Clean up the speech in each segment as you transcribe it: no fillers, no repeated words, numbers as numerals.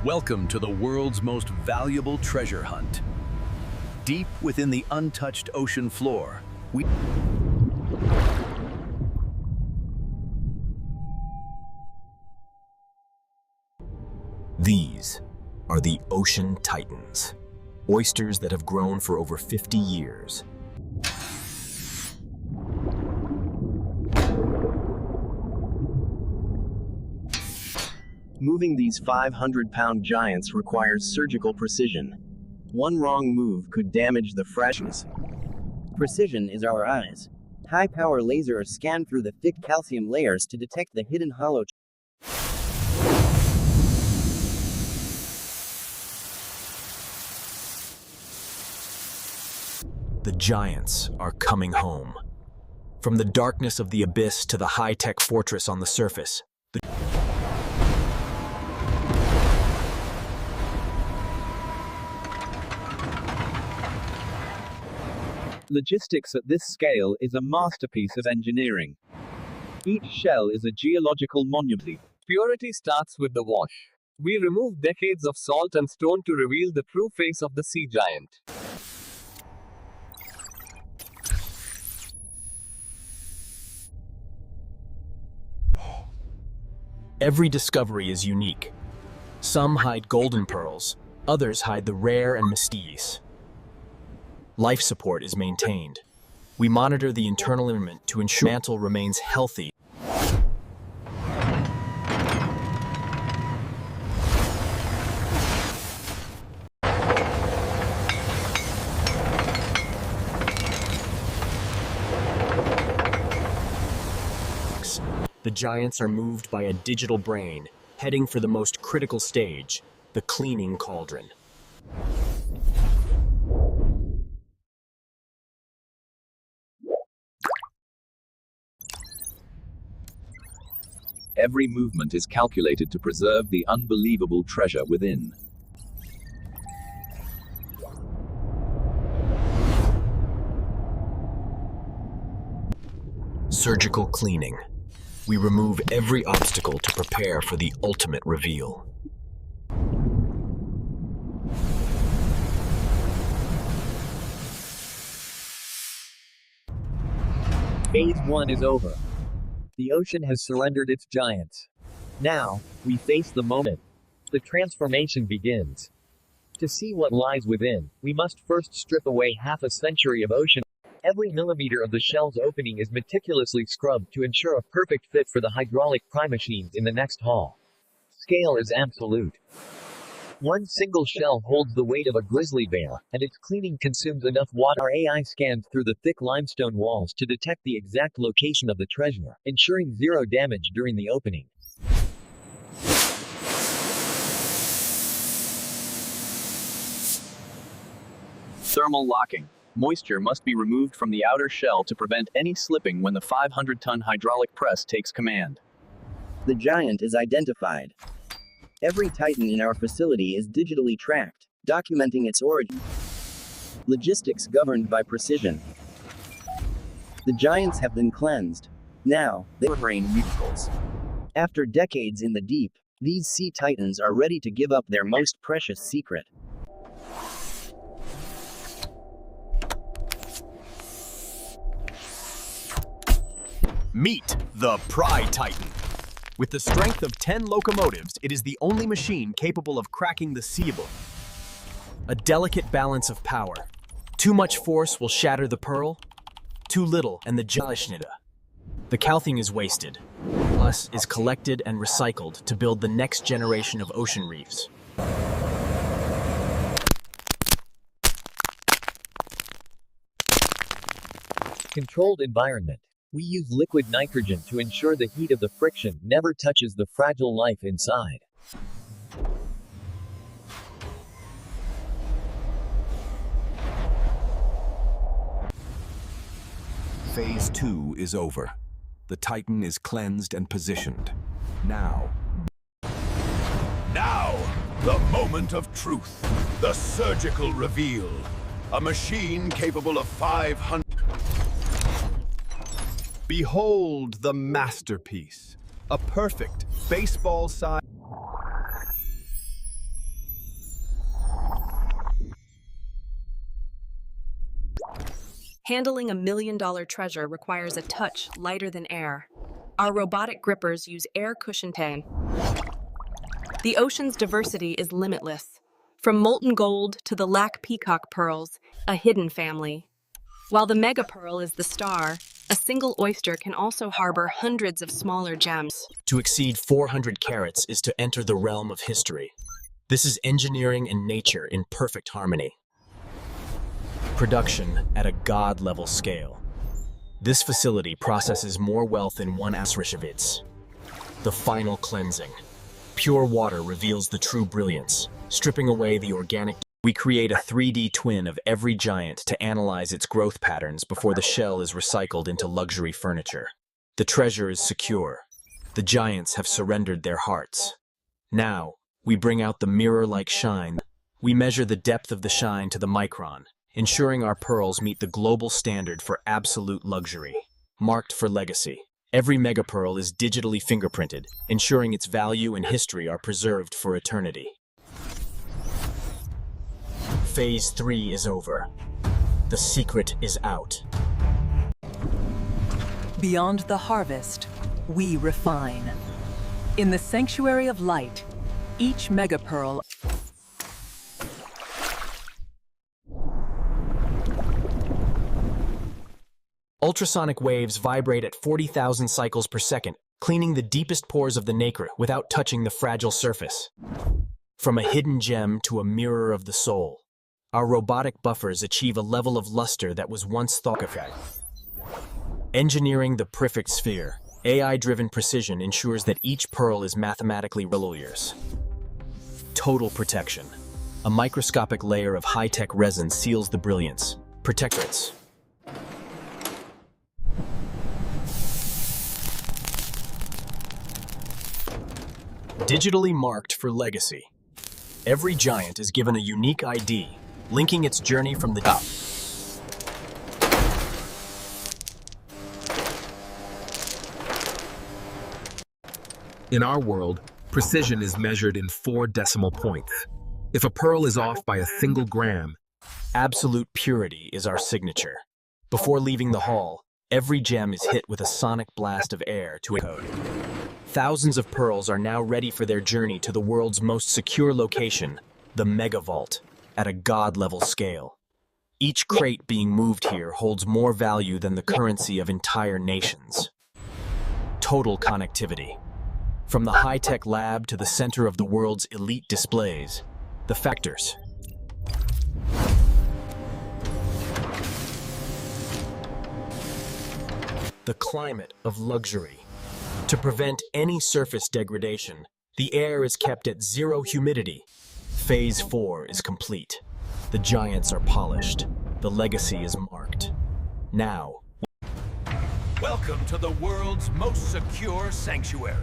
Welcome to the world's most valuable treasure hunt. Deep within the untouched ocean floor, These are the ocean titans, oysters that have grown for over 50 years. Moving these 500-pound giants requires surgical precision. One wrong move could damage the fragments. Precision is our eyes. High-power lasers scan through the thick calcium layers to detect the hidden hollow. The giants are coming home. From the darkness of the abyss to the high-tech fortress on the surface, Logistics at this scale is a masterpiece of engineering. Each shell is a geological monument. Purity starts with the wash. We remove decades of salt and stone to reveal the true face of the sea giant. every discovery is unique. Some hide golden pearls, others hide the rare and mysterious. Life support is maintained. We monitor the internal environment to ensure the mantle remains healthy. The giants are moved by a digital brain, heading for the most critical stage, the cleaning cauldron. Every movement is calculated to preserve the unbelievable treasure within. Surgical cleaning. We remove every obstacle to prepare for the ultimate reveal. Phase 1 is over. The ocean has surrendered its giants. Now, we face the moment. The transformation begins. To see what lies within, we must first strip away half a century of ocean. Every millimeter of the shell's opening is meticulously scrubbed to ensure a perfect fit for the hydraulic pry machines in the next haul. Scale is absolute. One single shell holds the weight of a grizzly bear, and its cleaning consumes enough water. Our AI scans through the thick limestone walls to detect the exact location of the treasure, ensuring zero damage during the opening. Thermal locking. Moisture must be removed from the outer shell to prevent any slipping when the 500-ton hydraulic press takes command. The giant is identified. Every Titan in our facility is digitally tracked, documenting its origin. Logistics governed by precision. The giants have been cleansed. Now, they rain miracles. After decades in the deep, these sea titans are ready to give up their most precious secret. Meet the Pry-Titan. With the strength of 10 locomotives, it is the only machine capable of cracking the seaboard. A delicate balance of power. Too much force will shatter the pearl, too little and the Jalishnitta. The calcium is wasted. Plus is collected and recycled to build the next generation of ocean reefs. Controlled environment. We use liquid nitrogen to ensure the heat of the friction never touches the fragile life inside. Phase 2 is over. The Titan is cleansed and positioned. Now, the moment of truth. The surgical reveal. A machine capable of 500... Behold the masterpiece. A perfect baseball size. Handling a million-dollar treasure requires a touch lighter than air. Our robotic grippers use air cushion tan. The ocean's diversity is limitless. From molten gold to the lac peacock pearls, a hidden family. While the mega pearl is the star, a single oyster can also harbor hundreds of smaller gems. To exceed 400 carats is to enter the realm of history. This is engineering and nature in perfect harmony. Production at a god-level scale. This facility processes more wealth in one Asrishavitz. The final cleansing. Pure water reveals the true brilliance, stripping away the organic. We create a 3D twin of every giant to analyze its growth patterns before the shell is recycled into luxury furniture. The treasure is secure. The giants have surrendered their hearts. Now, we bring out the mirror-like shine. We measure the depth of the shine to the micron, ensuring our pearls meet the global standard for absolute luxury. Marked for legacy. Every megapearl is digitally fingerprinted, ensuring its value and history are preserved for eternity. Phase 3 is over. The secret is out. Beyond the harvest, we refine. In the sanctuary of light, each megapearl Ultrasonic waves vibrate at 40,000 cycles per second, cleaning the deepest pores of the nacre without touching the fragile surface. From a hidden gem to a mirror of the soul, our robotic buffers achieve a level of luster that was once thought of. Engineering the perfect sphere, AI-driven precision ensures that each pearl is mathematically years. Total protection. A microscopic layer of high-tech resin seals the brilliance. Protectorates. Digitally marked for legacy. Every giant is given a unique ID, linking its journey from the top. In our world, precision is measured in 4 decimal points. If a pearl is off by a single gram, absolute purity is our signature. Before leaving the hall, every gem is hit with a sonic blast of air to encode. Thousands of pearls are now ready for their journey to the world's most secure location, the Mega Vault, at a god-level scale. Each crate being moved here holds more value than the currency of entire nations. Total connectivity. From the high-tech lab to the center of the world's elite displays, the factors. The climate of luxury. To prevent any surface degradation, the air is kept at 0 humidity. Phase 4 is complete. The giants are polished. The legacy is marked. Now, welcome to the world's most secure sanctuary.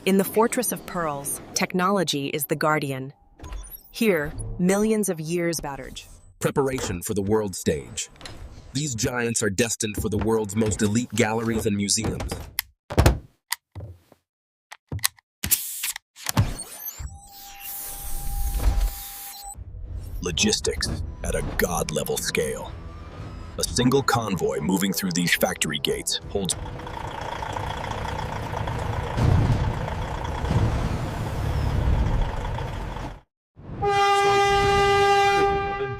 In the Fortress of Pearls, technology is the guardian. Here, millions of years battered. preparation for the world stage. These giants are destined for the world's most elite galleries and museums. Logistics at a god-level scale. A single convoy moving through these factory gates holds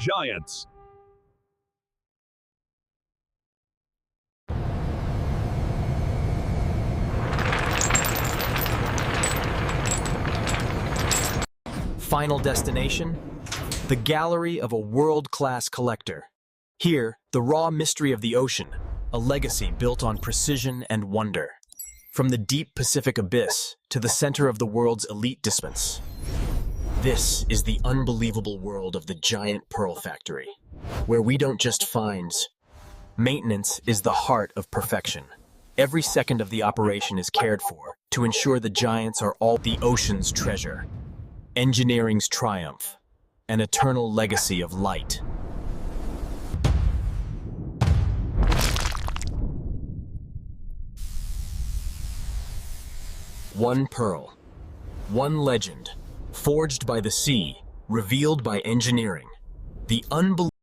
giants. Final destination? The gallery of a world-class collector. Here, the raw mystery of the ocean, a legacy built on precision and wonder. From the deep Pacific abyss to the center of the world's elite dispense. This is the unbelievable world of the giant pearl factory, where we don't just find. Maintenance is the heart of perfection. Every second of the operation is cared for to ensure the giants are all the ocean's treasure. Engineering's triumph, an eternal legacy of light. One pearl. One legend. Forged by the sea, revealed by engineering. The unbelievable